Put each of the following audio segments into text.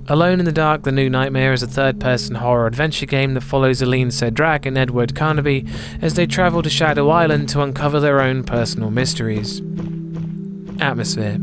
Alone in the Dark: The New Nightmare is a third-person horror adventure game that follows Aline Sedrak and Edward Carnaby as they travel to Shadow Island to uncover their own personal mysteries. Atmosphere.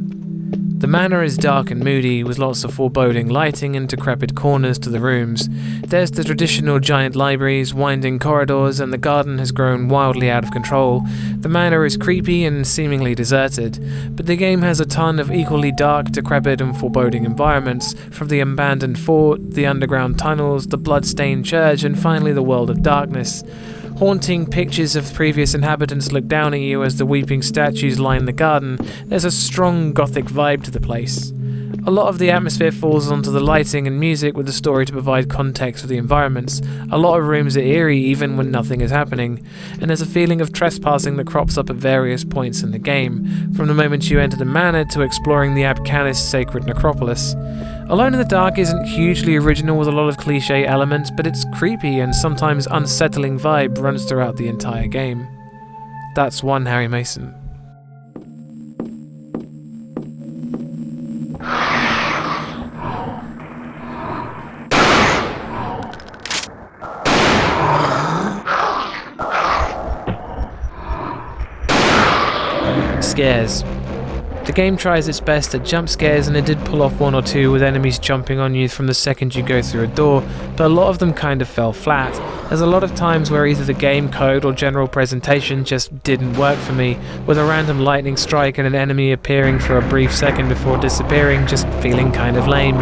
The manor is dark and moody, with lots of foreboding lighting and decrepit corners to the rooms. There's the traditional giant libraries, winding corridors, and the garden has grown wildly out of control. The manor is creepy and seemingly deserted, but the game has a ton of equally dark, decrepit, and foreboding environments, from the abandoned fort, the underground tunnels, the blood-stained church, and finally the world of darkness. Haunting pictures of previous inhabitants look down at you as the weeping statues line the garden. There's a strong gothic vibe to the place. A lot of the atmosphere falls onto the lighting and music, with the story to provide context for the environments. A lot of rooms are eerie even when nothing is happening, and there's a feeling of trespassing that crops up at various points in the game, from the moment you enter the manor to exploring the Abcanis sacred necropolis. Alone in the Dark isn't hugely original with a lot of cliché elements, but its creepy and sometimes unsettling vibe runs throughout the entire game. That's one Harry Mason. Scares. The game tries its best at jump scares, and it did pull off one or two with enemies jumping on you from the second you go through a door, but a lot of them kind of fell flat. There's a lot of times where either the game code or general presentation just didn't work for me, with a random lightning strike and an enemy appearing for a brief second before disappearing just feeling kind of lame.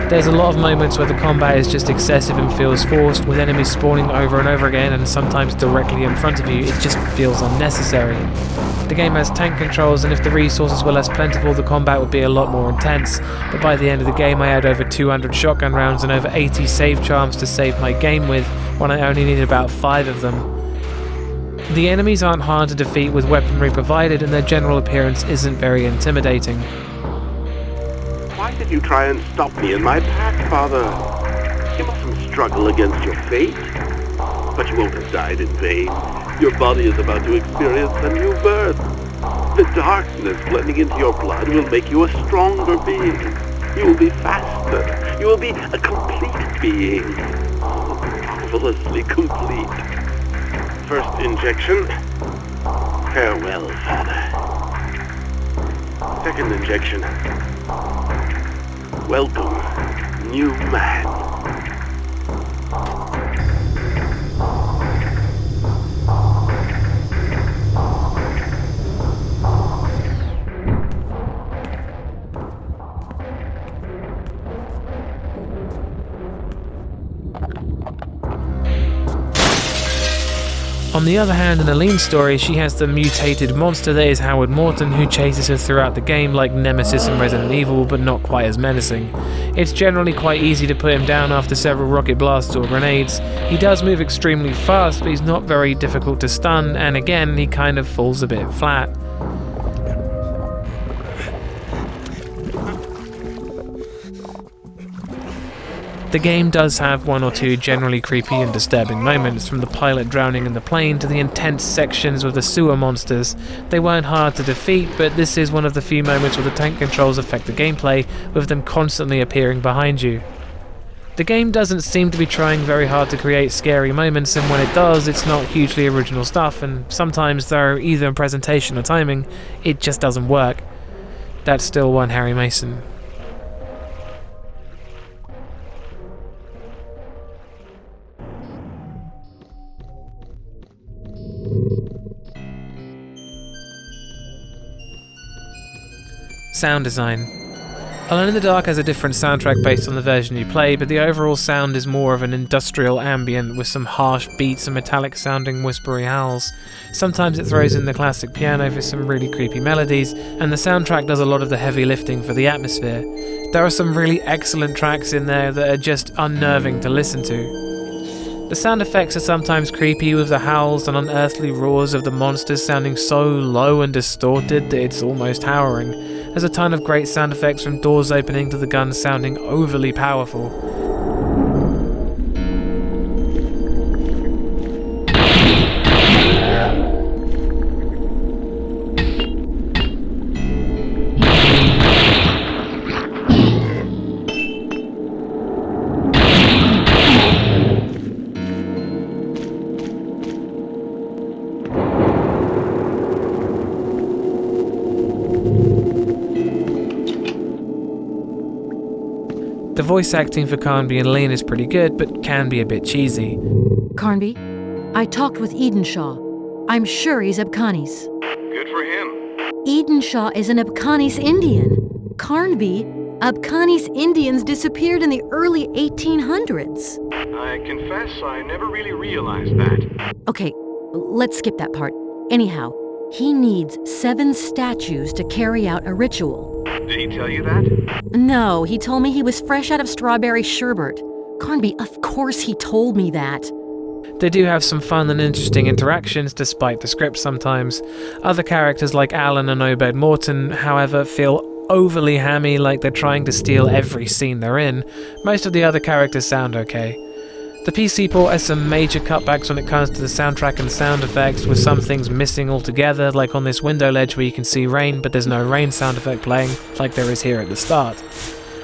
There's a lot of moments where the combat is just excessive and feels forced, with enemies spawning over and over again and sometimes directly in front of you. It just feels unnecessary. The game has tank controls, and if the resources were less plentiful, the combat would be a lot more intense, but by the end of the game I had over 200 shotgun rounds and over 80 save charms to save my game with, when I only needed about 5 of them. The enemies aren't hard to defeat with weaponry provided, and their general appearance isn't very intimidating. Why did you try and stop me in my path, Father? You mustn't struggle against your fate. But you won't have died in vain. Your body is about to experience a new birth. The darkness blending into your blood will make you a stronger being. You will be faster. You will be a complete being. Marvelously complete. First injection. Farewell, Father. Second injection. Welcome, new man. On the other hand, in Aline's story, she has the mutated monster that is Howard Morton, who chases her throughout the game like Nemesis in Resident Evil, but not quite as menacing. It's generally quite easy to put him down after several rocket blasts or grenades. He does move extremely fast, but he's not very difficult to stun, and again, he kind of falls a bit flat. The game does have one or two generally creepy and disturbing moments, from the pilot drowning in the plane to the intense sections with the sewer monsters. They weren't hard to defeat, but this is one of the few moments where the tank controls affect the gameplay, with them constantly appearing behind you. The game doesn't seem to be trying very hard to create scary moments, and when it does, it's not hugely original stuff, and sometimes, though, either in presentation or timing, it just doesn't work. That's still one Harry Mason. Sound design. Alone in the Dark has a different soundtrack based on the version you play, but the overall sound is more of an industrial ambient with some harsh beats and metallic sounding whispery howls. Sometimes it throws in the classic piano for some really creepy melodies, and the soundtrack does a lot of the heavy lifting for the atmosphere. There are some really excellent tracks in there that are just unnerving to listen to. The sound effects are sometimes creepy, with the howls and unearthly roars of the monsters sounding so low and distorted that it's almost harrowing. There's a ton of great sound effects, from doors opening to the guns sounding overly powerful. The voice acting for Carnby and Lean is pretty good, but can be a bit cheesy. Carnby, I talked with Edenshaw. I'm sure he's Abkhani's. Good for him. Edenshaw is an Abkhani's Indian. Carnby, Abkhani's Indians disappeared in the early 1800s. I confess I never really realized that. Okay, let's skip that part. Anyhow, he needs 7 statues to carry out a ritual. Did he tell you that? No, he told me he was fresh out of strawberry sherbet. Carnby, of course he told me that. They do have some fun and interesting interactions despite the script sometimes. Other characters like Alan and Obed Morton, however, feel overly hammy, like they're trying to steal every scene they're in. Most of the other characters sound okay. The PC port has some major cutbacks when it comes to the soundtrack and sound effects, with some things missing altogether, like on this window ledge where you can see rain but there's no rain sound effect playing, like there is here at the start.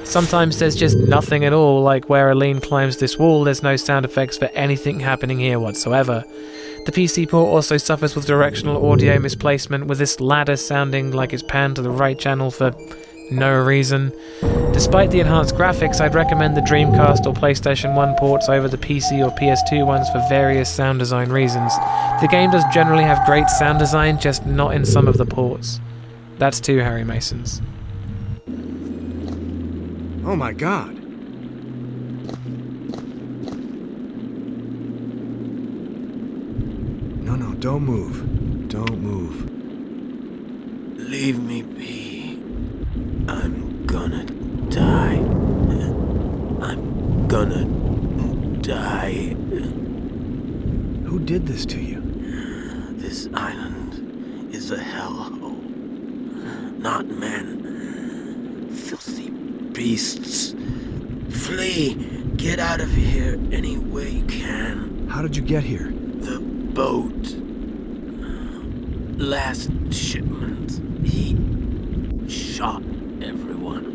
Sometimes there's just nothing at all, like where Aline climbs this wall, there's no sound effects for anything happening here whatsoever. The PC port also suffers with directional audio misplacement, with this ladder sounding like it's panned to the right channel for no reason. Despite the enhanced graphics, I'd recommend the Dreamcast or PlayStation 1 ports over the PC or PS2 ones for various sound design reasons. The game does generally have great sound design, just not in some of the ports. That's 2 Harry Masons. Oh my god. No, don't move. Don't move. Leave me be. I'm gonna die. I'm gonna die. Who did this to you? This island is a hellhole. Not men. Filthy beasts. Flee! Get out of here any way you can. How did you get here? The boat. Last shipment. He shot everyone.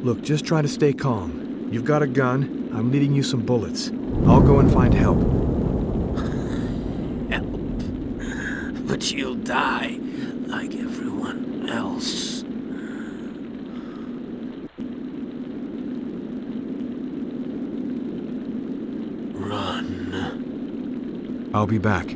Look, just try to stay calm. You've got a gun. I'm leading you some bullets. I'll go and find help. Help. But you'll die like everyone else. Run. I'll be back.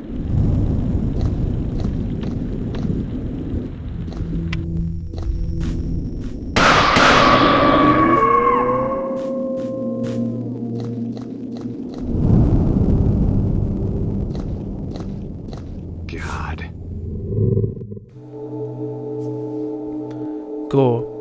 God. Gore.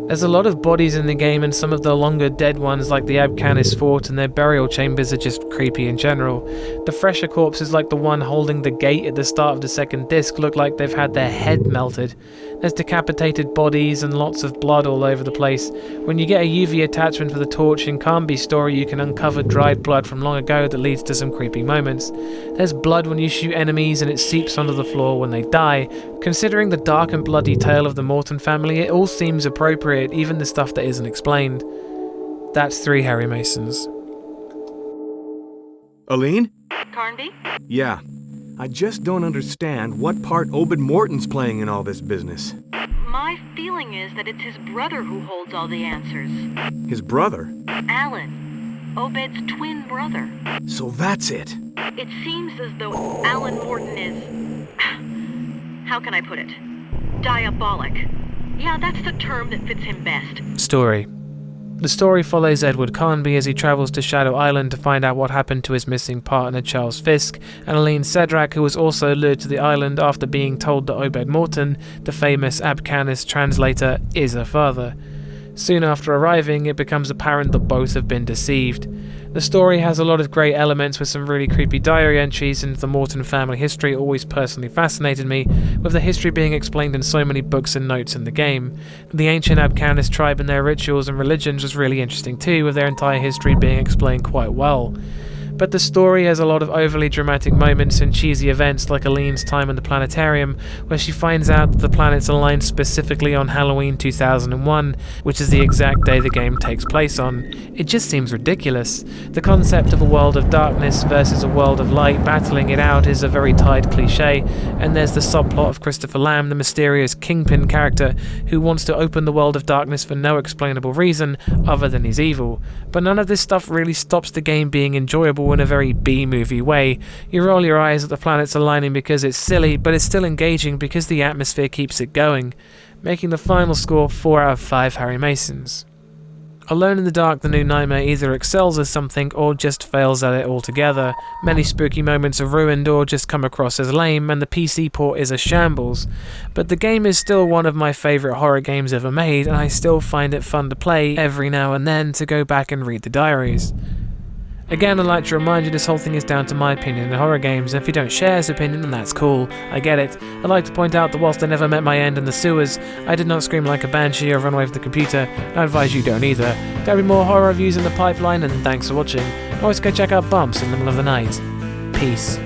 There's a lot of bodies in the game, and some of the longer dead ones like the Abkhanis fort and their burial chambers are just creepy in general. The fresher corpses like the one holding the gate at the start of the second disc look like they've had their head melted. There's decapitated bodies and lots of blood all over the place. When you get a UV attachment for the torch in Carnby's story, you can uncover dried blood from long ago that leads to some creepy moments. There's blood when you shoot enemies and it seeps onto the floor when they die. Considering the dark and bloody tale of the Morton family, it all seems appropriate, even the stuff that isn't explained. That's 3 Harry Masons. Aline? Carnby? Yeah. I just don't understand what part Obed Morton's playing in all this business. My feeling is that it's his brother who holds all the answers. His brother? Alan. Obed's twin brother. So that's it. It seems as though Alan Morton is... how can I put it? Diabolic. Yeah, that's the term that fits him best. Story. The story follows Edward Carnby as he travels to Shadow Island to find out what happened to his missing partner Charles Fisk, and Aline Sedrak, who was also lured to the island after being told that Obed Morton, the famous Abkhanis translator, is her father. Soon after arriving, it becomes apparent that both have been deceived. The story has a lot of great elements with some really creepy diary entries into the Morton family history. Always personally fascinated me, with the history being explained in so many books and notes in the game. The ancient Abkhanis tribe and their rituals and religions was really interesting too, with their entire history being explained quite well. but the story has a lot of overly dramatic moments and cheesy events like Aline's time in the planetarium, where she finds out that the planets aligned specifically on Halloween 2001, which is the exact day the game takes place on. It just seems ridiculous. The concept of a world of darkness versus a world of light battling it out is a very tired cliche, and there's the subplot of Christopher Lamb, the mysterious Kingpin character, who wants to open the world of darkness for no explainable reason other than he's evil. But none of this stuff really stops the game being enjoyable in a very B-movie way. You roll your eyes at the planets aligning because it's silly, but it's still engaging because the atmosphere keeps it going, making the final score 4 out of 5 Harry Masons. Alone in the Dark, the new Nightmare either excels as something or just fails at it altogether. Many spooky moments are ruined or just come across as lame, and the PC port is a shambles. But the game is still one of my favourite horror games ever made, and I still find it fun to play every now and then to go back and read the diaries. Again, I'd like to remind you this whole thing is down to my opinion in horror games, and if you don't share his opinion, then that's cool. I get it. I'd like to point out that whilst I never met my end in the sewers, I did not scream like a banshee or run away with the computer, and I advise you don't either. There'll be more horror reviews in the pipeline, and thanks for watching. Always go check out Bumps in the middle of the night. Peace.